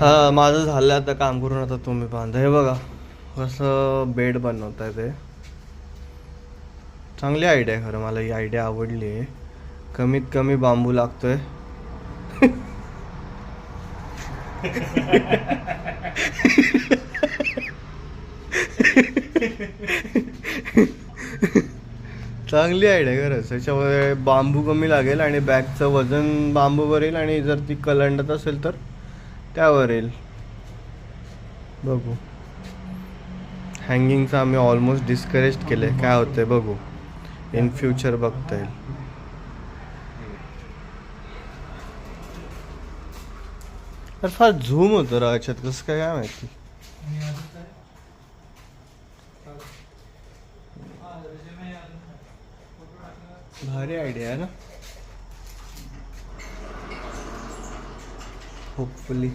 हा माझं झालं आता काम करून. आता तुम्ही बांधा. हे बघा कसं बेड बनवत आहे ते. चांगली आयडिया आहे खरं, मला ही आयडिया आवडली आहे. कमीत कमी बांबू लागतोय. चांगली आयडिया खरंच. त्याच्यामुळे बांबू कमी लागेल आणि बॅगचं वजन बांबूवर येईल आणि जर ती कलंडत असेल तर त्यावर येईल. बघू. हँगिंगचं आम्ही ऑलमोस्ट डिस्करेज केलं आहे. काय होतंय बघू, इन फ्युचर बघता येईल. तर फार झूम होतं रा याच्यात, कसं काय काय माहिती. भारी आयडिया आहे ना. होपफुली